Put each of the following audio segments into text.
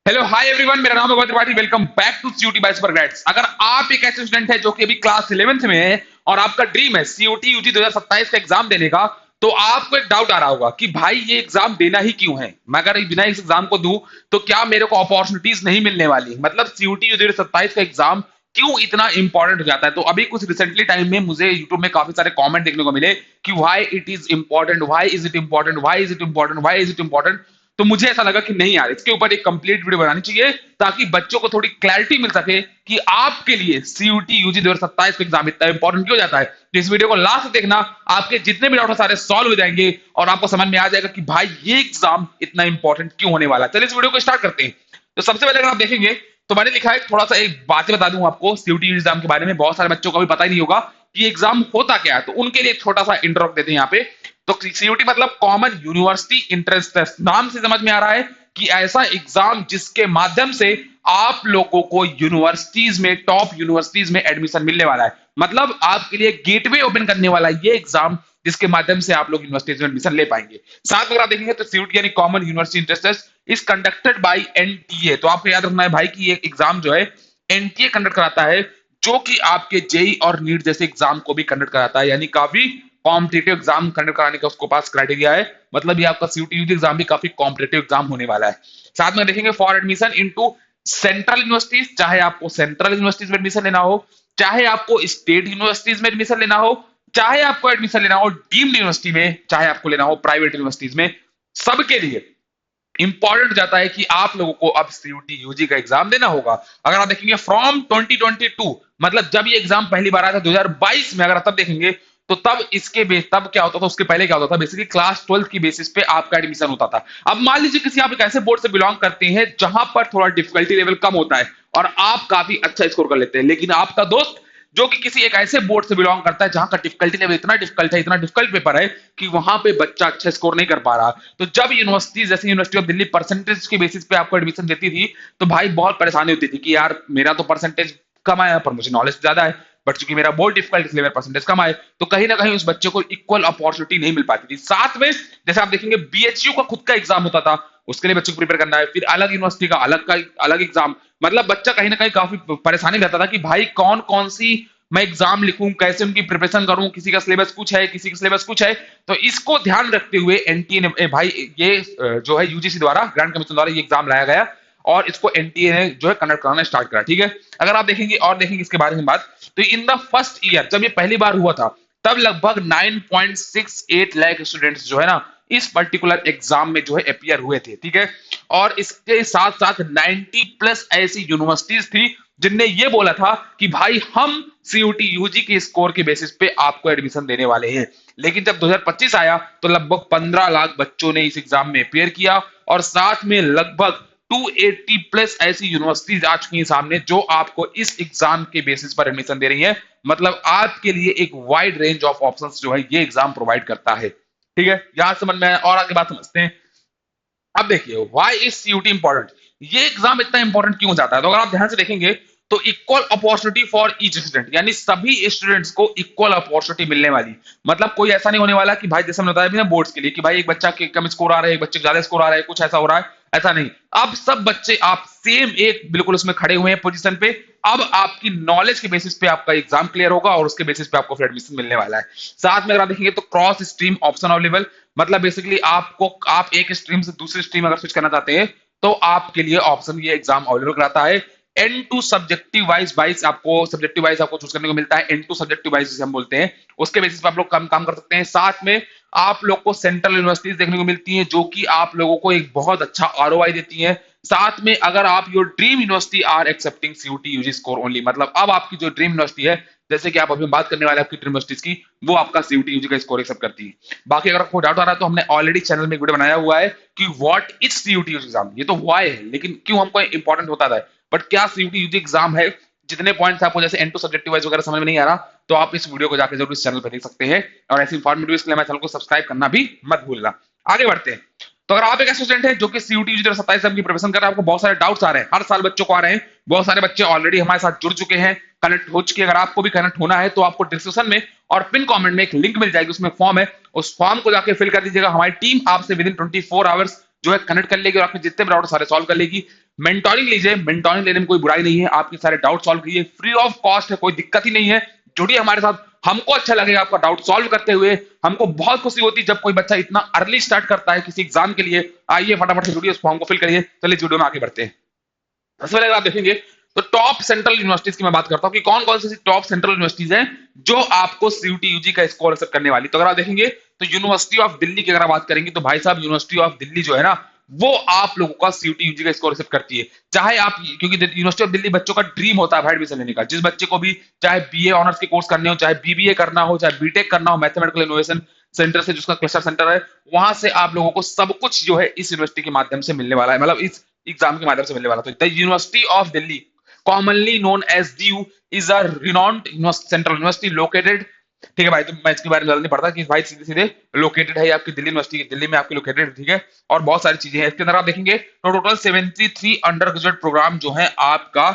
Hello hi everyone, मेरा नाम है Gautam Tripathi. Welcome back to CUET by super grades. अगर आप एक ऐसे स्टूडेंट है जो कि अभी क्लास 11th में है और आपका ड्रीम है सीयूटी यूजी 2027 का एग्जाम देने का, तो आपको एक डाउट आ रहा होगा कि भाई ये एग्जाम देना ही क्यों है। मैं अगर बिना इस एग्जाम को दूं तो क्या मेरे को अपॉर्चुनिटीज नहीं मिलने वाली। मतलब सीयूटी यूजी 2027 का एग्जाम क्यों इतना इंपॉर्टेंट हो जाता है। तो अभी कुछ रिसेंटली टाइम में मुझे यूट्यूब में काफी सारे कमेंट देखने को मिले कि why it is important, why is it important, why is it important, why is it important. तो मुझे ऐसा लगा कि नहीं यार, इसके ऊपर एक कंप्लीट वीडियो बनानी चाहिए ताकि बच्चों को थोड़ी क्लैरिटी मिल सके कि आपके लिए सीयूटी यूजी 2027 का एग्जाम इतना इंपॉर्टेंट क्यों जाता है। तो इस वीडियो को लास्ट तक देखना, आपके जितने भी डाउट सारे सॉल्व हो जाएंगे और आपको समझ में आ जाएगा कि भाई ये एग्जाम इतना इंपॉर्टेंट क्यों होने वाला है। चलिए इस वीडियो को स्टार्ट करते हैं। तो सबसे पहले अगर आप देखेंगे तो मैंने लिखा है, थोड़ा सा एक बातें बता दूं आपको सीयूटी एग्जाम के बारे में। बहुत सारे बच्चों को भी पता ही नहीं होगा कि एग्जाम होता क्या है, तो उनके लिए एक छोटा सा इंट्रो देते हैं यहाँ पे। तो सीयूटी मतलब कॉमन यूनिवर्सिटी एंट्रेंस टेस्ट। नाम से समझ में आ रहा है कि ऐसा एग्जाम जिसके माध्यम से आप लोगों को यूनिवर्सिटीज में, टॉप यूनिवर्सिटीज में एडमिशन मिलने वाला है। मतलब आपके लिए गेटवे ओपन करने वाला ये एग्जाम जिसके माध्यम से आप लोग यूनिवर्सिटीज में एडमिशन ले पाएंगे। साथ में अगर आप देखेंगे तो सीयूटी यानी common university entrance test is conducted by NTA. तो आपको याद रखना है भाई कि ये एग्जाम जो है एनटीए कंडक्ट कराता है, जो कि आपके जेई और नीट जैसे एग्जाम को भी कंडक्ट कराता है। यानी काफी कॉम्पिटेटिव एग्जाम कंडक्ट कराने का उसको पास क्राइटेरिया है। मतलब ये आपका सीयूटी यूजी एग्जाम भी काफी कॉम्पिटेटिव एग्जाम होने वाला है। साथ में देखेंगे for admission into central universities, चाहे आपको सेंट्रल यूनिवर्सिटीज में एडमिशन लेना हो, चाहे आपको स्टेट यूनिवर्सिटीज में एडमिशन लेना हो, चाहे आपको एडमिशन लेना हो डीम्ड यूनिवर्सिटी में, चाहे आपको लेना हो प्राइवेट यूनिवर्सिटीज में, सबके लिए इंपॉर्टेंट जाता है कि आप लोगों को अब सीयूटी यूजी का एग्जाम देना होगा। अगर आप देखेंगे फ्रॉम 2022, मतलब जब ये एग्जाम पहली बार आया था 2022 में, अगर आप तब देखेंगे तो तब इसके बेस तब क्या होता था, उसके पहले क्या होता था, बेसिकली क्लास 12 की बेसिस पे आपका एडमिशन होता था। अब मान लीजिए किसी आप एक ऐसे बोर्ड से बिलोंग करते हैं जहां पर थोड़ा डिफिकल्टी लेवल कम होता है और आप काफी अच्छा स्कोर कर लेते हैं, लेकिन आपका दोस्त जो कि किसी एक ऐसे बोर्ड से बिलोंग करता है जहां का डिफिकल्टी लेवल इतना डिफिकल्ट है, इतना डिफिकल्ट पेपर है कि वहां पे बच्चा अच्छा स्कोर नहीं कर पा रहा। तो जब यूनिवर्सिटी जैसे यूनिवर्सिटी ऑफ दिल्ली परसेंटेज के बेसिस पे आपको एडमिशन देती थी तो भाई बहुत परेशानी होती थी कि यार मेरा तो परसेंटेज कम आया पर मुझे नॉलेज ज्यादा है, बट चूंकि मेरा बोर्ड डिफिकल्ट इसलिए मेरा परसेंटेज कम आए, तो कहीं ना कहीं उस बच्चे को इक्वल अपॉर्चुनिटी नहीं मिल पाती थी। साथ में जैसे आप देखेंगे बीएचयू का खुद का एग्जाम होता था, उसके लिए बच्चों को प्रिपेयर करना है, फिर अलग यूनिवर्सिटी का अलग एग्जाम। मतलब बच्चा कहीं ना कहीं काफी परेशानी में रहता था कि भाई कौन कौन सी मैं एग्जाम लिखूं, कैसे उनकी प्रिपरेशन करूं, किसी का सिलेबस कुछ है, किसी का सिलेबस कुछ है। तो इसको ध्यान रखते हुए एनटीए ने भाई ये जो है यूजीसी द्वारा, ग्रांट कमीशन द्वारा ये एग्जाम लाया गया और इसको एनटीए ने जो है कंडक्ट कराना स्टार्ट करा। ठीक है, अगर आप देखेंगे और देखेंगे इसके बारे में बात, तो इन द फर्स्ट ईयर जब ये पहली बार हुआ था तब लगभग 9.68 लाख स्टूडेंट्स जो है ना इस पर्टिकुलर एग्जाम में जो है अपियर हुए थे। ठीक है, और इसके साथ साथ 90 प्लस ऐसी यूनिवर्सिटीज थी जिनने ये बोला था कि भाई हम सीयूटी यूजी के स्कोर के बेसिस पे आपको एडमिशन देने वाले हैं। लेकिन जब 2025 आया तो लगभग 15 लाख बच्चों ने इस एग्जाम में अपियर किया और साथ में लगभग 280 प्लस ऐसी यूनिवर्सिटीज आ चुकी हैं सामने जो आपको इस एग्जाम के बेसिस पर एडमिशन दे रही है। मतलब आपके लिए एक वाइड रेंज ऑफ ऑप्शंस जो है ये एग्जाम प्रोवाइड करता है। ठीक है, यहां समझ में आया और आगे बात समझते हैं। अब देखिए व्हाई इज सीयूटी इंपॉर्टेंट, ये एग्जाम इतना इंपॉर्टेंट क्यों जाता है। तो अगर आप ध्यान से देखेंगे तो equal opportunity for each student, यानी सभी स्टूडेंट्स को इक्वल अपॉर्चुनिटी मिलने वाली। मतलब कोई ऐसा नहीं होने वाला कि भाई जैसे हमने बताया ना बोर्ड्स के लिए कि भाई एक बच्चा के कम स्कोर आ रहा है, एक बच्चे ज्यादा स्कोर आ रहा है, कुछ ऐसा हो रहा है, ऐसा नहीं। अब सब बच्चे आप सेम एक बिल्कुल उसमें खड़े हुए हैं पोजीशन पे। अब आपकी नॉलेज के बेसिस पे आपका एग्जाम क्लियर होगा और उसके बेसिस पे आपको फिर एडमिशन मिलने वाला है। साथ में अगर आप देखेंगे तो क्रॉस स्ट्रीम ऑप्शन अवेलेबल, मतलब बेसिकली आपको आप एक स्ट्रीम से दूसरी स्ट्रीम अगर स्विच करना चाहते हैं तो आपके लिए ऑप्शन ये एग्जाम अवेलेबल कराता है। एन टू सब्जेक्टिव वाइज आपको सब्जेक्टिव वाइज आपको चूज करने को मिलता है, एन टू सब्जेक्टिव वाइज जिसे हम बोलते हैं, उसके बेसिस पे आप लोग काम कर सकते हैं। साथ में आप लोग को सेंट्रल यूनिवर्सिटीज देखने को मिलती हैं जो कि आप लोगों को एक बहुत अच्छा आरओआई देती हैं। साथ में अगर आप your dream university are accepting CUET UG score only, मतलब अब आपकी जो ड्रीम यूनिवर्सिटी है, जैसे कि आप अभी बात करने वाले आपकी ड्रीम यूनिवर्सिटीज की, वो आपका सीयूटी यूजी का स्कोर एक्सेप्ट करती है। बाकी अगर आपको डाउट आ रहा है तो हमने ऑलरेडी चैनल में एक वीडियो बनाया हुआ है कि what is CUET UG exam. ये तो व्हाई है, लेकिन क्यों हमको इंपॉर्टेंट होता है, बट क्या सीयूटी यूजी एग्जाम है। जितने पॉइंट्स आपको जैसे एन टू सब्जेक्टिव वाइज वगैरह समझ में नहीं आ रहा तो आप इस वीडियो को जाकर जरूर इस चैनल पर देख सकते हैं। और ऐसी इंफॉर्मेटिव इसके लिए मेरे चैनल को सब्सक्राइब करना भी मत भूलना। आगे बढ़ते हैं। तो अगर आप एक स्टूडेंट है जो कि सीयूटी यूजी 2027 की प्रिपरेशन कर रहे हैं, आपको बहुत सारे डाउट्स आ रहे हैं, हर साल बच्चों को आ रहे हैं, बहुत सारे बच्चे ऑलरेडी हमारे साथ जुड़ चुके हैं, कनेक्ट हो चुके हैं। अगर आपको भी कनेक्ट होना है तो आपको डिस्क्रिप्शन में और पिन कमेंट में एक लिंक मिल जाएगी, उसमें फॉर्म है, उस फॉर्म को जाकर फिल कर दीजिएगा। हमारी टीम आपसे विद इन 24 आवर्स जो है कनेक्ट कर लेगी और आपके जितने भी डाउट सारे सॉल्व कर लेगी। मेंटोरिंग लीजिए, मेंटोरिंग लेने में कोई बुराई नहीं है, आपके सारे डाउट सॉल्व कीजिए, फ्री ऑफ कॉस्ट है, कोई दिक्कत ही नहीं है। जुड़िए हमारे साथ, हमको अच्छा लगेगा आपका डाउट सॉल्व करते हुए। हमको बहुत खुशी होती है जब कोई बच्चा इतना अर्ली स्टार्ट करता है किसी एग्जाम के लिए। आइए फटाफट से जुड़िए, उस फॉर्म को फिल करिए। चलिए वीडियो में आगे बढ़ते हैं। सबसे पहले अगर आप देखेंगे तो टॉप सेंट्रल यूनिवर्सिटीज की मैं बात करता हूं कि कौन कौन सी टॉप सेंट्रल यूनिवर्सिटीज हैं जो आपको सीयूटी यूजी का स्कोर एक्सेप्ट करने वाली। तो अगर आप देखेंगे तो यूनिवर्सिटी ऑफ दिल्ली की अगर आप बात करेंगे तो भाई साहब यूनिवर्सिटी ऑफ दिल्ली जो है ना, वो आप लोगों का सीयूटी यूजी का स्कोर एक्सेप्ट करती है। चाहे आप, क्योंकि यूनिवर्सिटी ऑफ दिल्ली बच्चों का ड्रीम होता है एडमिशन लेने का। जिस बच्चे को भी चाहे बीए ऑनर्स के कोर्स करने हो, चाहे बीबीए करना हो, चाहे बीटेक करना हो, मैथमेटिकल इनोवेशन सेंटर से जिसका क्लस्टर सेंटर है, वहां से आप लोगों को सब कुछ जो है इस यूनिवर्सिटी के माध्यम से मिलने वाला है, मतलब इस एग्जाम के माध्यम से मिलने वाला। तो the university of Delhi, commonly known as DU, is a renowned central university located, ठीक है भाई। तो मैं इसके बारे में ज्यादा नहीं पढ़ता कि भाई सीधे सीधे लोकेटेड है आपकी दिल्ली यूनिवर्सिटी, दिल्ली में आपकी लोकेटेड, ठीक है। और बहुत सारी चीजें हैं इसके अंदर। आप देखेंगे तो टोटल 73 अंडर ग्रेजुएट प्रोग्राम जो है आपका,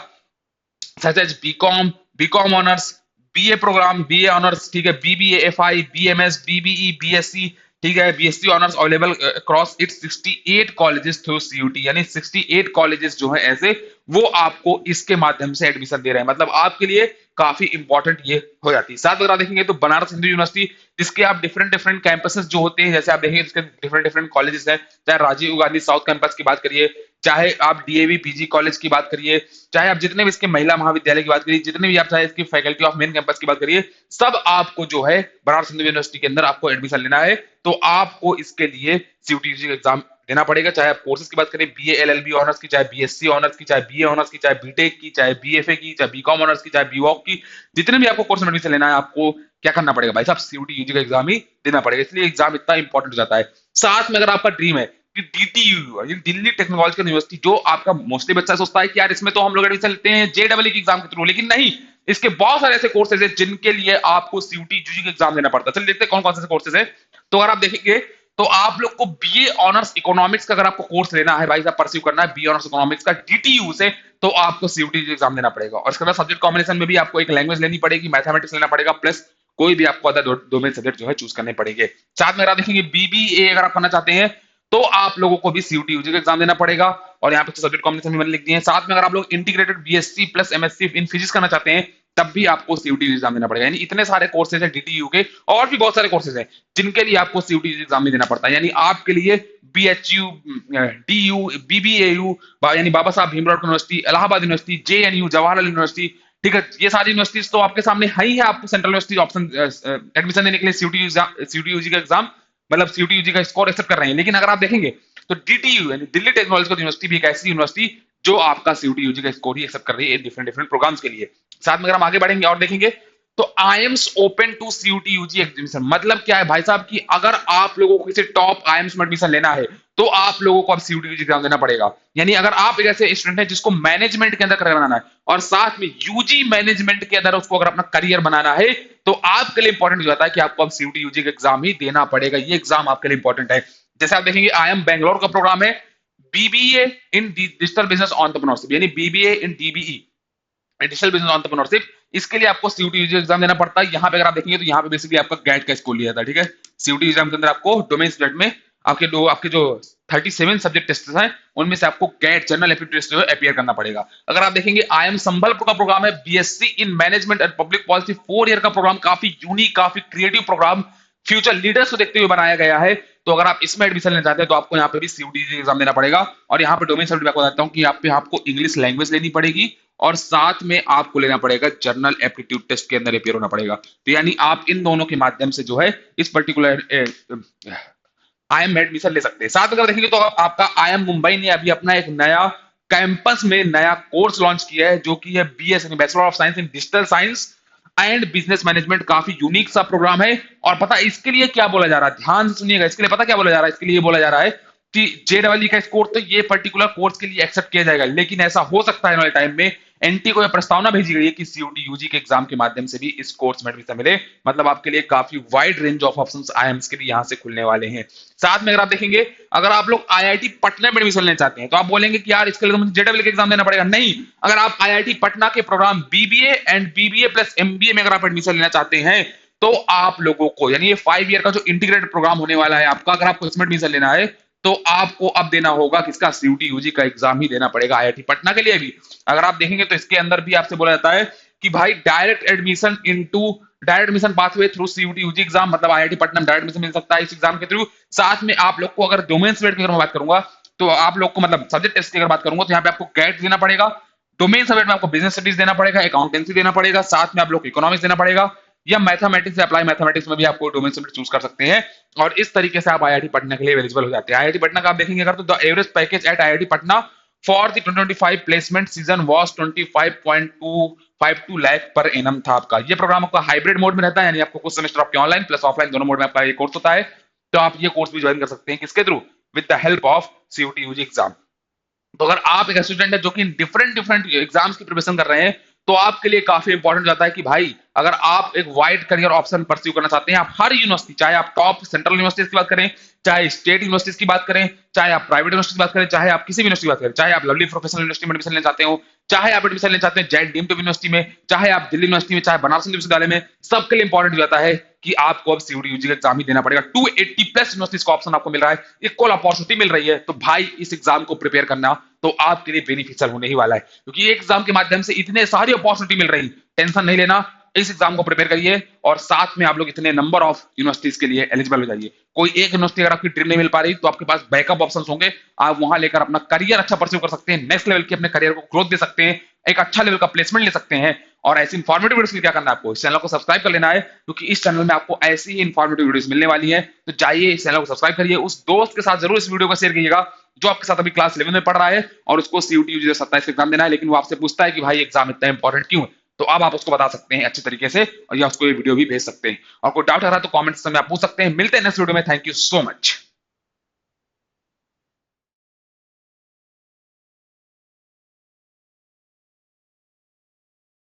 such as BCom, BCom honours, BA program, BA honours, ठीक है, BBA, FI, BMS, BBE, BSc, ठीक है, BSc honours available across its 68 colleges through CUET, यानी 68 कॉलेजेस जो है ऐसे, वो आपको इसके माध्यम से एडमिशन दे रहे हैं। मतलब आपके लिए काफी इंपॉर्टेंट ये हो जाती है। साथ अगर आप देखेंगे तो बनारस हिंदू यूनिवर्सिटी, जिसके आप डिफरेंट डिफरेंट कैंपसेस जो होते हैं, जैसे आप देखेंगे इसके डिफरेंट डिफरेंट कॉलेजेस हैं, चाहे राजीव गांधी साउथ कैंपस की बात करिए, चाहे आप डीएवी पीजी कॉलेज की बात करिए, चाहे आप जितने भी इसके महिला महाविद्यालय की बात करिए, जितने भी आप चाहे इसकी फैकल्टी ऑफ मेन कैंपस की बात करिए, सब आपको जो है बनारस हिंदू यूनिवर्सिटी के अंदर आपको एडमिशन लेना है तो आपको इसके लिए सीयूटी का एग्जाम देना पड़ेगा। चाहे आप कोर्सेज की बात करें, बीए एलएलबी ऑनर्स की, चाहे बीएससी ऑनर्स की, चाहे बीए ऑनर्स की, चाहे बीटेक की, चाहे बीएफए की, चाहे बीकॉम ऑनर्स की, चाहे बीवॉक की, जितने भी आपको कोर्स में एडमिशन लेना है, आपको क्या करना पड़ेगा भाई साहब, सीयूटी यूजी का एग्जाम ही देना पड़ेगा। इसलिए एग्जाम इतना इंपॉर्टेंट हो जाता है। साथ में अगर आपका ड्रीम है कि डीटीयू, दिल्ली टेक्नोलॉजिकल यूनिवर्सिटी, जो आपका मोस्टली बच्चा सोचता है कि यार इसमें तो हम लोग एडमिशन लेते हैं जेडब्ल्यू की एग्जाम के थ्रू, लेकिन नहीं, इसके बहुत सारे ऐसे कोर्सेज है जिनके लिए आपको सीयूटी यूजी का एग्जाम देना पड़ता है। चलिए देखते हैं कौन कौन से कोर्सेज है। तो अगर आप देखेंगे तो आप लोग को बीए ऑनर्स इकोनॉमिक्स का अगर आपको कोर्स लेना है भाई साहब, परस्यू करना है बीए ऑनर्स इकोनॉमिक्स का डीटीयू से, तो आपको सीयूटी एग्जाम देना पड़ेगा। और इसके बाद सब्जेक्ट कॉम्बिनेशन में भी आपको एक लैंग्वेज लेनी पड़ेगी, मैथमेटिक्स लेना पड़ेगा, प्लस कोई भी आपको अदर डोमेन सब्जेक्ट जो है चूज करने पड़ेंगे। साथ में अगर आप देखेंगे बीबीए अगर आप करना चाहते हैं तो आप लोगों को भी सीयूटी यूजी का एग्जाम देना पड़ेगा। और यहाँ पे सब्जेक्ट कॉम्बिनेशन भी मैंने लिख दिए हैं। साथ में अगर आप लोग integrated BSc plus MSc in physics करना चाहते हैं तब भी आपको सीयूटी एग्जाम देना पड़ेगा। यानी इतने सारे कोर्सेज हैं डीटीयू के, और भी बहुत सारे कोर्सेज हैं जिनके लिए आपको सीयूटी एग्जाम भी देना पड़ता है। यानी आपके लिए बीएचयू, डीयू, बीबीएयू, यानी बाबा Saheb Bhimrao university, Allahabad university, JNU, Jawaharlal university, ठीक है, ये सारी यूनिवर्सिटीज तो आपके सामने है ही है। आपको सेंट्रल यूनिवर्सिटी ऑप्शन एडमिशन देने के लिए सीयूटी यूजी का एग्जाम, मतलब सीयूटी यूजी का स्कोर एक्सेप्ट कर रहे हैं। लेकिन अगर आप देखेंगे तो डीटीयू यानी दिल्ली टेक्नोलॉजिकल यूनिवर्सिटी भी एक ऐसी यूनिवर्सिटी जो आपका सीयूटी यूजी का स्कोर ही एक्सेप्ट कर रही है डिफरेंट डिफरेंट प्रोग्राम्स के लिए। साथ में अगर हम आगे बढ़ेंगे और देखेंगे तो IIMs open to CUET UG admission, मतलब क्या है भाई साहब कि अगर आप लोगों को किसी टॉप आईएम्स में एडमिशन लेना है तो आप लोगों को अब सीयूटी यूजी एग्जाम देना पड़ेगा। यानी अगर आप एक ऐसे स्टूडेंट हैं जिसको मैनेजमेंट के अंदर करियर बनाना है और साथ में यूजी मैनेजमेंट के अंदर उसको अगर अपना करियर बनाना है तो आपके लिए इंपॉर्टेंट हो जाता है कि आपको अब सीयूटी यूजी का एग्जाम ही देना पड़ेगा। ये एग्जाम आपके लिए इंपॉर्टेंट है। जैसे आप देखेंगे आईएम बैंगलोर का प्रोग्राम है बीबीए इन डिजिटल बिजनेस एंटरप्रेन्योरशिप, यानी बीबीए इन डीबीई डिजिटल बिजनेस एंटरप्रेन्योरशिप, इसके लिए आपको सीयूटी यूजी एग्जाम देना पड़ता है। यहाँ पे अगर आप देखेंगे तो यहाँ पे बेसिकली आपका गैट का स्कोर लिया जाता है, ठीक है। सीयूटी एग्जाम के अंदर आपको डोमेन सब्जेक्ट में आपके जो 37 सब्जेक्ट टेस्ट हैं उनमें से आपको गैट जनरल एप्टीट्यूड टेस्ट जो है अपीयर करना पड़ेगा। अगर आप देखेंगे आईएम संबलपुर का प्रोग्राम है BSc in management and public policy, 4 year का प्रोग्राम, काफी यूनिक, काफी क्रिएटिव प्रोग्राम, फ्यूचर लीडर्स को देखते हुए बनाया गया है। तो अगर आप इसमें एडमिशन लेना चाहते हैं तो आपको यहाँ पे भी सीयूटी एग्जाम देना पड़ेगा। और यहाँ पे डोमेन सब्जेक्ट बताता हूँ कि यहाँ पे आपको इंग्लिश लैंग्वेज लेनी पड़ेगी और साथ में आपको लेना पड़ेगा जनरल एप्टीट्यूड टेस्ट के अंदर अपीयर होना पड़ेगा। तो यानी आप इन दोनों के माध्यम से जो है इस पर्टिकुलर आईएम में एडमिशन ले सकते हैं। साथ अगर देखेंगे तो आपका आईएम मुंबई ने अभी अपना एक नया कैंपस में नया कोर्स लॉन्च किया है जो कि है बीएस यानी bachelor of science in digital science and business management. काफी यूनिक सा प्रोग्राम है। और पता इसके लिए क्या बोला जा रहा है, ध्यान से सुनिएगा, इसके लिए पता क्या बोला जा रहा है, इसके लिए बोला जा रहा है कि जेडब्ल्यू का स्कोर तो ये पर्टिकुलर कोर्स के लिए एक्सेप्ट किया जाएगा, लेकिन ऐसा हो सकता है आने वाले टाइम में एनटी को यह प्रस्तावना भेजी गई है कि सीयूटी यूजी के एग्जाम के माध्यम से भी इस कोर्स में एडमिशन मिले। मतलब आपके लिए काफी wide range of options IIMs के लिए यहां से खुलने वाले हैं। साथ में अगर आप देखेंगे अगर आप लोग आईआईटी पटना में एडमिशन लेना चाहते हैं तो आप बोलेंगे कि यार इसके लिए तो मुझे जेडब्ल्यू का एग्जाम देना पड़ेगा। नहीं, अगर आप आईआईटी पटना के program BBA and BBA plus MBA में अगर आप एडमिशन लेना चाहते हैं तो आप लोगों को यानी ये 5 ईयर का जो इंटीग्रेटेड प्रोग्राम होने वाला है आपका, अगर आपको इसमें एडमिशन लेना है तो आपको अब देना होगा किसका, सीयूटी यूजी का एग्जाम ही देना पड़ेगा आईआईटी पटना के लिए भी। अगर आप देखेंगे तो इसके अंदर भी आपसे बोला जाता है कि भाई direct admission pathway through CUET UG exam, मतलब आईआईटी पटना में डायरेक्ट एडमिशन मिल सकता है इस एग्जाम के थ्रू। साथ में आप लोग को अगर डोमेन सब्जेक्ट की अगर मैं बात करूंगा तो आप लोग को मतलब सब्जेक्ट टेस्ट की अगर बात करूंगा तो यहाँ पे आपको कैट देना पड़ेगा, डोमेन सब्जेक्ट में आपको बिजनेस स्टडीज देना पड़ेगा, अकाउंटेंसी देना पड़ेगा, साथ में आप लोग को इकोनॉमिक्स देना पड़ेगा, या मैथमेटिक्स या अप्लाई मैथमेटिक्स में भी आपको डोमेन सब्जेक्ट चूज कर सकते हैं। और इस तरीके से आप आईआईटी पटना के लिए एलिजिबल हो जाते हैं। आईआईटी पटना का आप देखेंगे अगर तो the average package eight IIT Patna for the 2025 placement season was 25.252 lakh per annum था आपका। ये प्रोग्राम आपका हाइब्रिड मोड में रहता है, यानी आपको कुछ सेमेस्टर आपके ऑनलाइन प्लस ऑफलाइन दोनों मोड में आपका ये कोर्स होता है। तो आप ये कोर्स भी ज्वाइन कर सकते हैं किसके थ्रू, with the help of CUET UG exam. तो अगर आप एक स्टूडेंट है जो कि डिफरेंट डिफरेंट एग्जाम्स की प्रिपरेशन कर रहे हैं तो आपके लिए काफी इंपॉर्टेंट जाता है कि भाई अगर आप एक वाइड करियर ऑप्शन परस्यू करना चाहते हैं, आप हर यूनिवर्सिटी, चाहे आप टॉप सेंट्रल यूनिवर्सिटीज की बात करें, चाहे स्टेट यूनिवर्सिटीज की बात करें, चाहे आप प्राइवेट यूनिवर्सिटी की बात करें, चाहे आप किसी भी यूनिवर्सिटी की बात करें, चाहे आप लवली प्रोफेशनल यूनिवर्सिटी में एडमिशन लेना चाहते हो, चाहे आप एडमिशन लेना चाहते हैं जैन डीम्ड यूनिवर्सिटी में, चाहे आप दिल्ली यूनिवर्सिटी में, चाहे बनारस हिंदू विश्वविद्यालय में, सबके लिए इंपॉर्टेंट जाता है कि आपको अब सीयूटी यूजी का एग्जाम ही देना पड़ेगा। 280 प्लस यूनिवर्सिटीज का ऑप्शन आपको मिल रहा है, इक्वल अपॉर्चुनिटी मिल रही है, तो भाई इस एग्जाम को प्रिपेयर करना तो आपके लिए बेनिफिशियल होने ही वाला है, क्योंकि एग्जाम के माध्यम से इतने सारी अपॉर्चुनिटी मिल रही, टेंशन नहीं लेना, इस एग्जाम को प्रिपेयर करिए और साथ में आप लोग इतने नंबर ऑफ यूनिवर्सिटीज के लिए एलिजिबल हो जाइए। कोई एक यूनिवर्सिटी अगर आपकी ड्रीम नहीं मिल पा रही तो आपके पास बैकअप ऑप्शंस होंगे, आप वहां लेकर अपना करियर अच्छा परस्यू कर सकते हैं, नेक्स्ट लेवल की अपने करियर को ग्रोथ दे सकते हैं, एक अच्छा लेवल का प्लेसमेंट ले सकते हैं। और ऐसी इंफॉर्मेटिव वीडियोस के लिए क्या करना है आपको, इस चैनल को सब्सक्राइब कर लेना है, क्योंकि इस चैनल में आपको ऐसी ही इंफॉर्मेटिव वीडियोस मिलने वाली है। तो जाइए इस चैनल को सब्सक्राइब करिए, उस दोस्त के साथ जरूर इस वीडियो को शेयर कीजिएगा जो आपके साथ अभी क्लास 11 में पढ़ रहा है और उसको सीयूटी यूजी 27 एग्जाम देना है, लेकिन वो आपसे पूछता है कि भाई एग्जाम इतना इंपॉर्टेंट क्यों है। तो अब आप उसको बता सकते हैं अच्छे तरीके से, और या उसको ये वीडियो भी भेज सकते हैं। और कोई डाउट आ रहा है तो कमेंट्स में आप पूछ सकते हैं। मिलते हैं नेक्स्ट वीडियो में। Thank you so much.